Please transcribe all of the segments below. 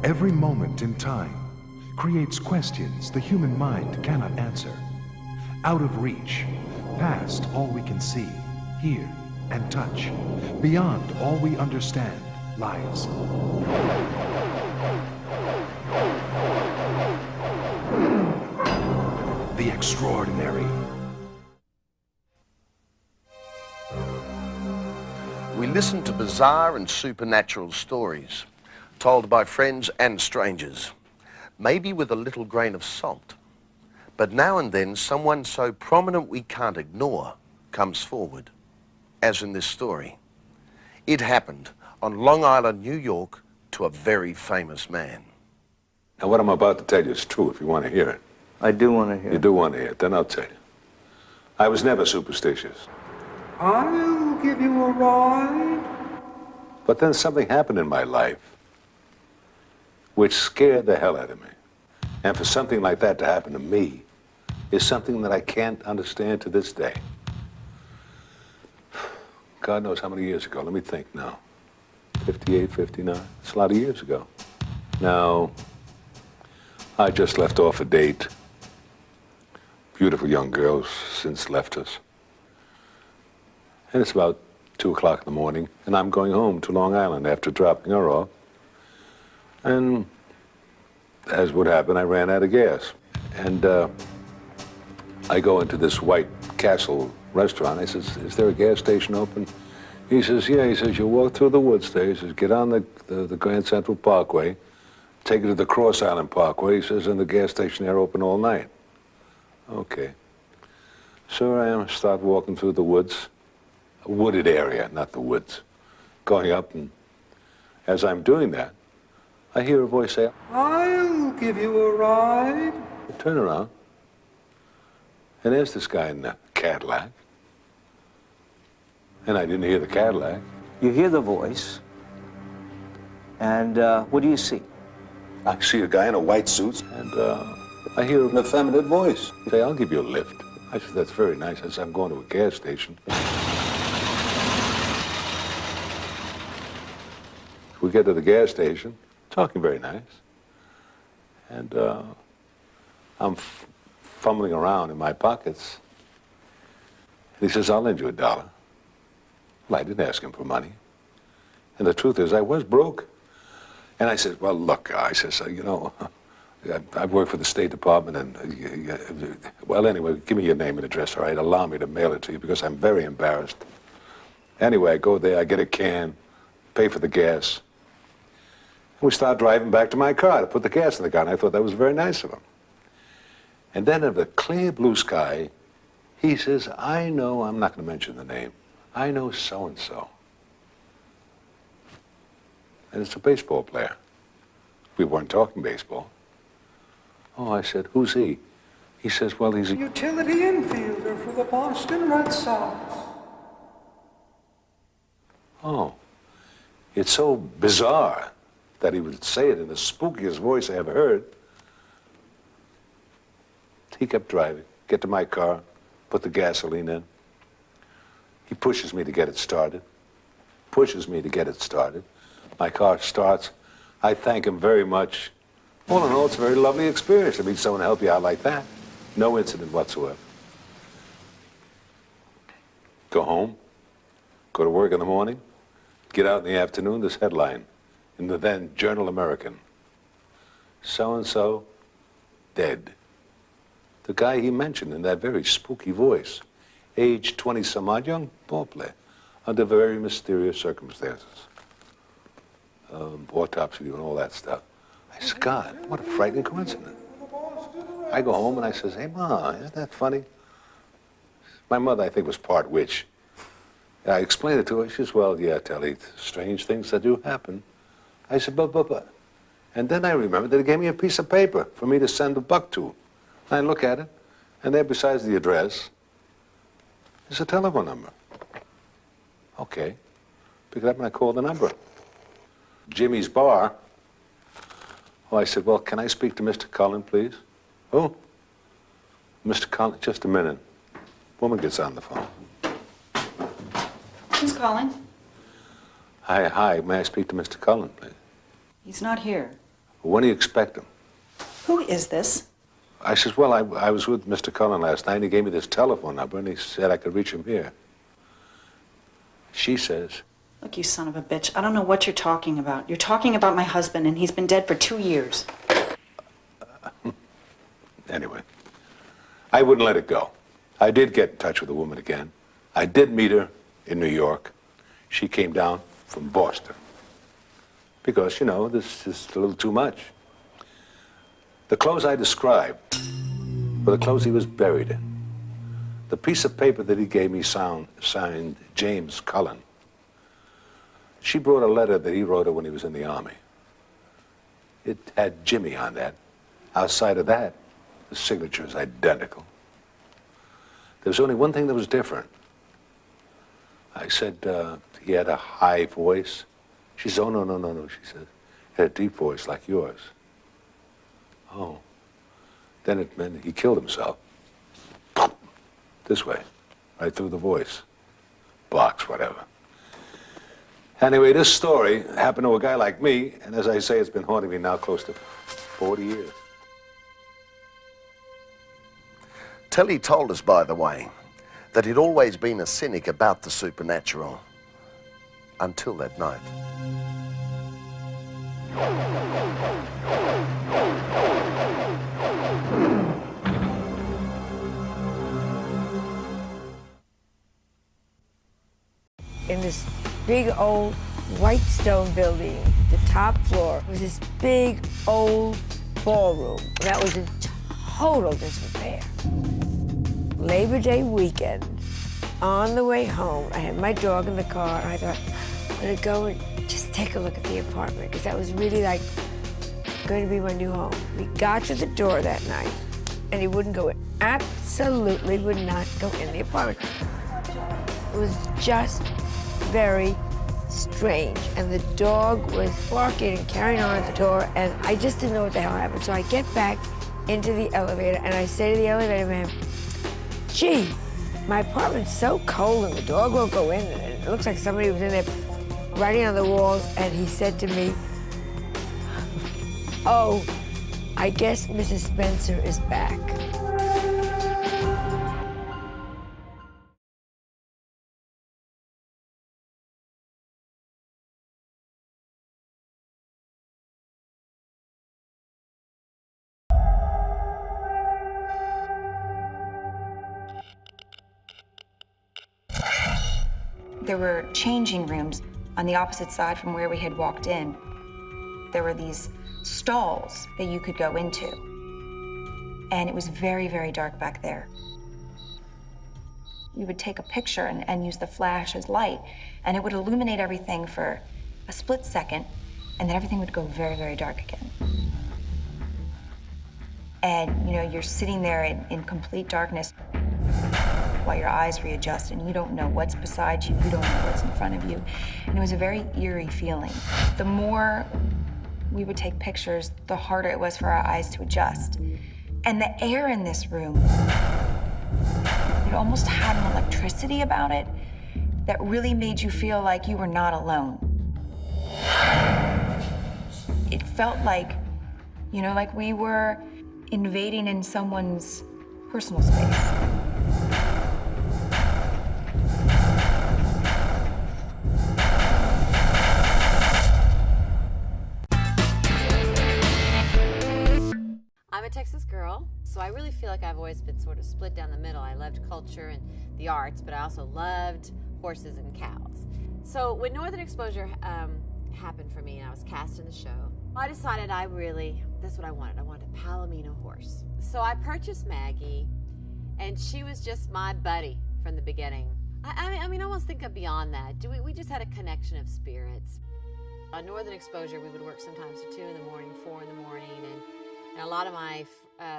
Every moment in time creates questions the human mind cannot answer. Out of reach, past all we can see, hear, and touch, beyond all we understand lies. The extraordinary. We listen to bizarre and supernatural stories, told by friends and strangers, maybe with a little grain of salt. But now and then, someone so prominent we can't ignore comes forward, as in this story. It happened on Long Island, New York, to a very famous man. Now, what I'm about to tell you is true if you want to hear it. I do want to hear it. You do want to hear it, then I'll tell you. I was never superstitious. I'll give you a ride. But then something happened in my life which scared the hell out of me. And for something like that to happen to me is something that I can't understand to this day. God knows how many years ago. Let me think now. 58, 59. It's a lot of years ago. Now, I just left off a date. Beautiful young girl since left us. And it's about 2 o'clock in the morning, and I'm going home to Long Island after dropping her off. And as would happen, I ran out of gas. And I go into this White Castle restaurant. I says, "Is there a gas station open?" He says, "Yeah." He says, "You walk through the woods there." He says, "Get on the Grand Central Parkway, take it to the Cross Island Parkway." He says, "And the gas station there open all night." Okay. So I am, start walking through the woods, a wooded area, not the woods, going up, and as I'm doing that, I hear a voice say, I'll give you a ride. I turn around, and there's this guy in the Cadillac. And I didn't hear the Cadillac. You hear the voice, and what do you see? I see a guy in a white suit, and I hear an effeminate voice. Say, "I'll give you a lift." I said, "That's very nice." I said, "I'm going to a gas station." We get to the gas station, talking very nice. And I'm fumbling around in my pockets. And he says, "I'll lend you $1." Well, I didn't ask him for money. And the truth is, I was broke. And I said, "Well, look," I says, "you know, I've worked for the State Department, and, well, anyway, give me your name and address, all right? Allow me to mail it to you, because I'm very embarrassed." Anyway, I go there, I get a can, pay for the gas. And we start driving back to my car to put the gas in the car, and I thought that was very nice of him. And then in the clear blue sky, he says, "I know," I'm not going to mention the name, "I know so-and-so." And it's a baseball player. We weren't talking baseball. Oh, I said, "Who's he?" He says, "Well, he's a Utility infielder for the Boston Red Sox." Oh, it's so bizarre that he would say it in the spookiest voice I ever heard. He kept driving, get to my car, put the gasoline in. He pushes me to get it started, My car starts. I thank him very much. All in all, it's a very lovely experience to meet someone to help you out like that. No incident whatsoever. Go home, go to work in the morning, get out in the afternoon, this headline in the then Journal American. So-and-so dead. The guy he mentioned in that very spooky voice, age 20-some-odd, young ball player, under very mysterious circumstances. Autopsy and all that stuff. I said, "God, what a frightening coincidence." I go home and I says, "Hey, Ma, isn't that funny?" My mother, I think, was part witch. I explained it to her. She says, "Well, yeah, Telly, strange things that do happen." I said, but. And then I remembered that he gave me a piece of paper for me to send $1 to. I look at it, and there besides the address is a telephone number. Okay. Pick it up and I call the number. Jimmy's Bar. Oh, I said, "Well, can I speak to Mr. Cullen, please?" "Oh, Mr. Cullen, just a minute." Woman gets on the phone. Who's calling? Hi, may I speak to Mr. Cullen, please? He's not here. When do you expect him? Who is this? I says, well, I was with Mr. Cullen last night, and he gave me this telephone number, and he said I could reach him here. She says... Look, you son of a bitch, I don't know what you're talking about. You're talking about my husband, and he's been dead for 2 years. Anyway, I wouldn't let it go. I did get in touch with the woman again. I did meet her in New York. She came down from Boston. Because, you know, this is a little too much. The clothes I described were the clothes he was buried in. The piece of paper that he gave me signed James Cullen. She brought a letter that he wrote her when he was in the Army. It had Jimmy on that. Outside of that, the signature is identical. There was only one thing that was different. I said he had a high voice. She said, oh, no, she said. He had a deep voice like yours. Oh. Then it meant he killed himself. This way, right through the voice. Box, whatever. Anyway, this story happened to a guy like me, and as I say, it's been haunting me now close to 40 years. Telly told us, by the way, that he'd always been a cynic about the supernatural. Until that night. In this big old white stone building, the top floor was this big old ballroom that was in total disrepair. Labor Day weekend, on the way home, I had my dog in the car, and I thought, I'm gonna go and just take a look at the apartment, because that was really like going to be my new home. We got to the door that night, and he wouldn't go in. Absolutely would not go in the apartment. It was just very strange, and the dog was barking and carrying on at the door, and I just didn't know what the hell happened. So I get back into the elevator, and I say to the elevator man, gee, my apartment's so cold and the dog won't go in, and it looks like somebody was in there writing on the walls, and he said to me, oh, I guess Mrs. Spencer is back. There were changing rooms on the opposite side from where we had walked in. There were these stalls that you could go into. And it was very, very dark back there. We would take a picture and use the flash as light, and it would illuminate everything for a split second, and then everything would go very, very dark again. And, you know, you're sitting there in complete darkness while your eyes readjust, and you don't know what's beside you, you don't know what's in front of you. And it was a very eerie feeling. The more we would take pictures, the harder it was for our eyes to adjust. And the air in this room, it almost had an electricity about it that really made you feel like you were not alone. It felt like, you know, like we were invading in someone's personal space. I'm a Texas girl, so I really feel like I've always been sort of split down the middle. I loved culture and the arts, but I also loved horses and cows. So when Northern Exposure happened for me and I was cast in the show, I decided that's what I wanted. I wanted a Palomino horse. So I purchased Maggie, and she was just my buddy from the beginning. I mean, I almost think of beyond that. We just had a connection of spirits. On Northern Exposure, we would work sometimes till 2 in the morning, 4 in the morning, and a lot of my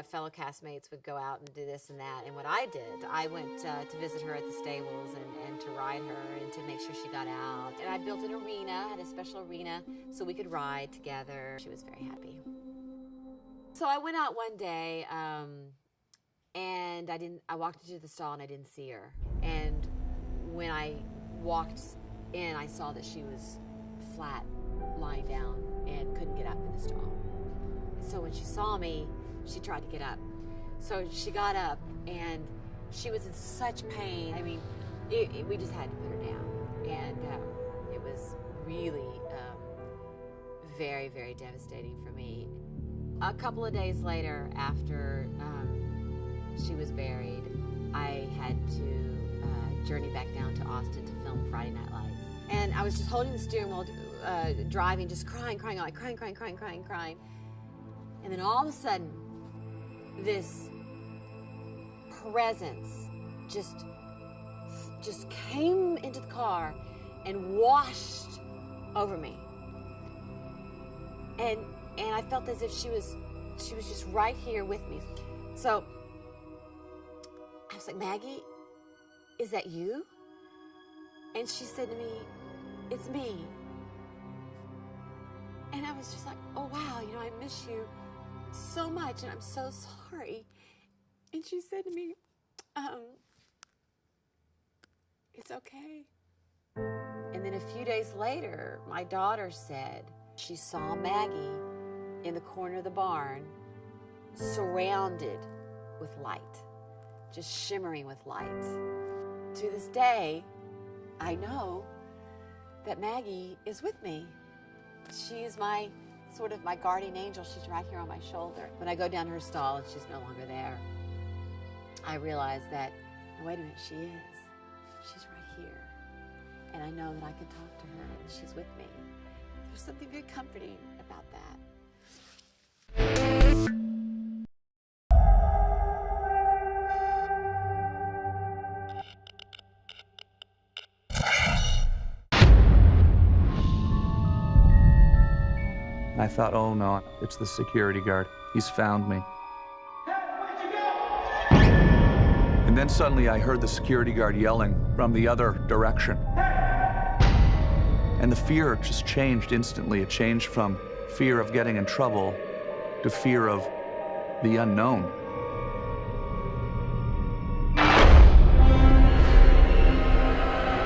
fellow castmates would go out and do this and that. And what I did, I went to visit her at the stables and to ride her and to make sure she got out. And I built an arena, had a special arena, so we could ride together. She was very happy. So I went out one day, and I walked into the stall and I didn't see her. And when I walked in, I saw that she was flat, lying down, and couldn't get up in the stall. so when she saw me, she tried to get up. So she got up, and she was in such pain. I mean, we just had to put her down. And it was really very, very devastating for me. A couple of days later, after she was buried, I had to journey back down to Austin to film Friday Night Lights. And I was just holding the steering wheel, driving, just crying. And then all of a sudden, this presence just came into the car and washed over me. And I felt as if she was just right here with me. So I was like, Maggie, is that you? And she said to me, it's me. And I was just like, oh wow, you know, I miss you so much and I'm so sorry. And she said to me, it's okay. And then a few days later, my daughter said she saw Maggie in the corner of the barn, surrounded with light, just shimmering with light. To this day, I know that Maggie is with me. She is my sort of my guardian angel. She's right here on my shoulder. When I go down to her stall and she's no longer there, I realize that, wait a minute, she is. She's right here. And I know that I can talk to her and she's with me. There's something very comforting about that. I thought, oh no, it's the security guard. He's found me. And then suddenly I heard the security guard yelling from the other direction. And the fear just changed instantly. It changed from fear of getting in trouble to fear of the unknown.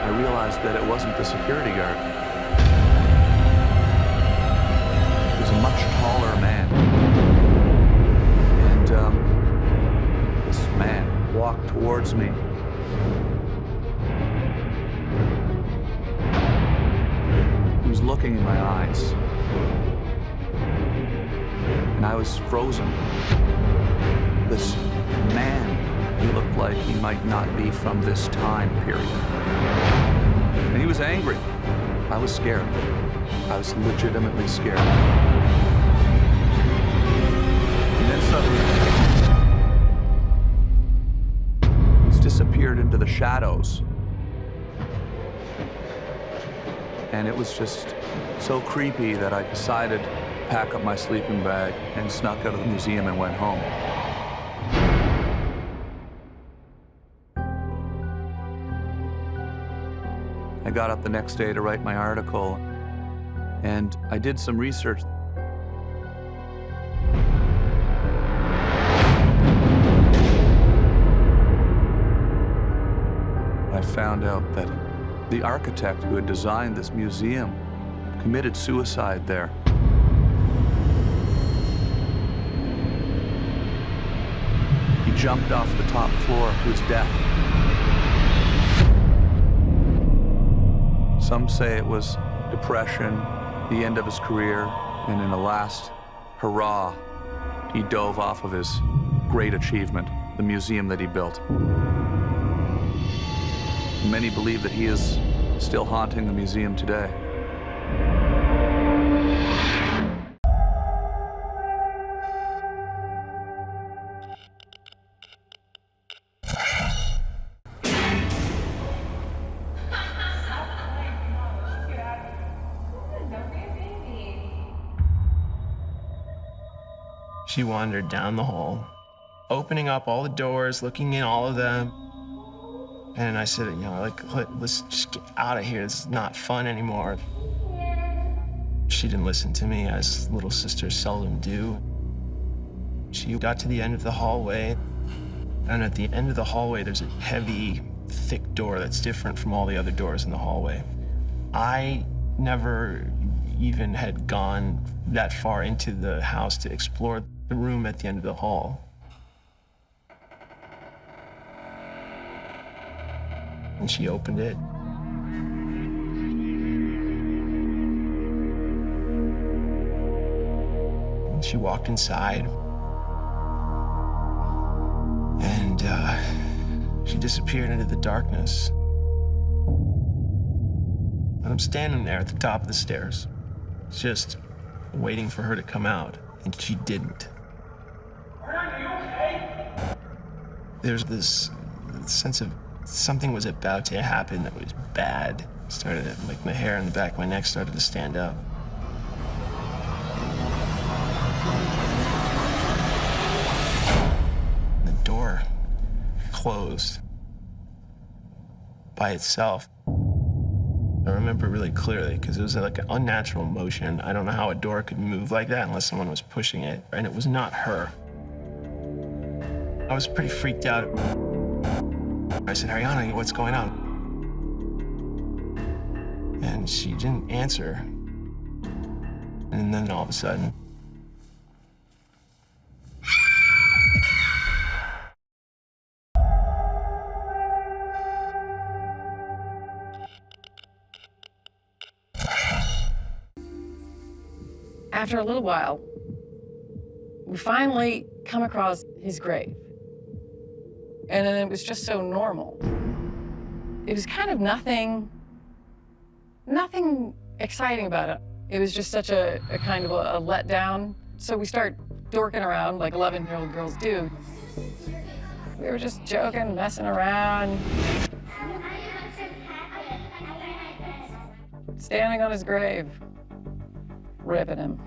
I realized that it wasn't the security guard. It was a much taller man. And this man walked towards me. He was looking in my eyes. And I was frozen. This man, he looked like he might not be from this time period. And he was angry. I was scared. I was legitimately scared. And then suddenly, he's disappeared into the shadows. And it was just so creepy that I decided to pack up my sleeping bag and snuck out of the museum and went home. I got up the next day to write my article, and I did some research. I found out that the architect who had designed this museum committed suicide there. He jumped off the top floor to his death. Some say it was depression, the end of his career, and in a last hurrah, he dove off of his great achievement, the museum that he built. Many believe that he is still haunting the museum today. She wandered down the hall, opening up all the doors, looking in all of them. And I said, you know, like, let's just get out of here. This is not fun anymore. She didn't listen to me, as little sisters seldom do. She got to the end of the hallway, and at the end of the hallway, there's a heavy, thick door that's different from all the other doors in the hallway. I never even had gone that far into the house to explore the room at the end of the hall. And she opened it. And she walked inside. And she disappeared into the darkness. And I'm standing there at the top of the stairs, just waiting for her to come out, and she didn't. There's this sense of something was about to happen that was bad. Like my hair on the back of my neck started to stand up. The door closed by itself. I remember really clearly because it was like an unnatural motion. I don't know how a door could move like that unless someone was pushing it, and it was not her. I was pretty freaked out. I said, Ariana, what's going on? And she didn't answer. And then all of a sudden, after a little while, we finally come across his grave. And then it was just so normal. It was kind of nothing exciting about it. It was just such a kind of a letdown. So we start dorking around like 11-year-old girls do. We were just joking, messing around. Standing on his grave, ripping him.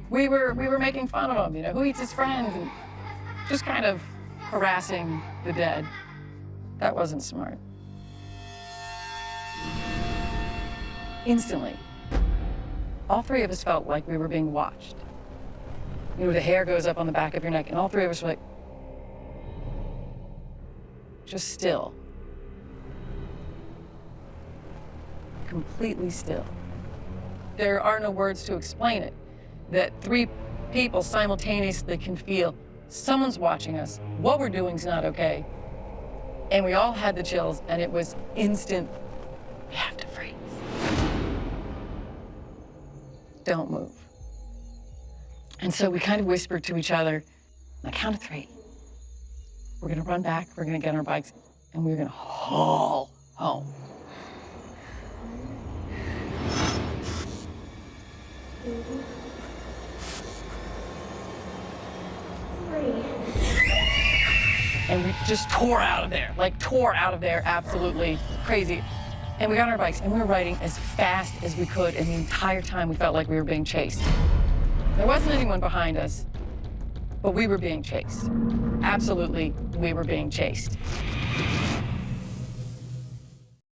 We were making fun of him, you know, who eats his friends, and just kind of harassing the dead. That wasn't smart. Instantly, all three of us felt like we were being watched. You know, the hair goes up on the back of your neck, and all three of us were like, just still. Completely still. There are no words to explain it, that three people simultaneously can feel someone's watching us, what we're doing is not okay. And we all had the chills, and it was instant, we have to freeze. Don't move. And so we kind of whispered to each other, on the count of 3, we're gonna run back, we're gonna get on our bikes, and we're gonna haul home. And we just tore out of there, absolutely crazy. And we got on our bikes, and we were riding as fast as we could, and the entire time we felt like we were being chased. There wasn't anyone behind us, but we were being chased. Absolutely, we were being chased.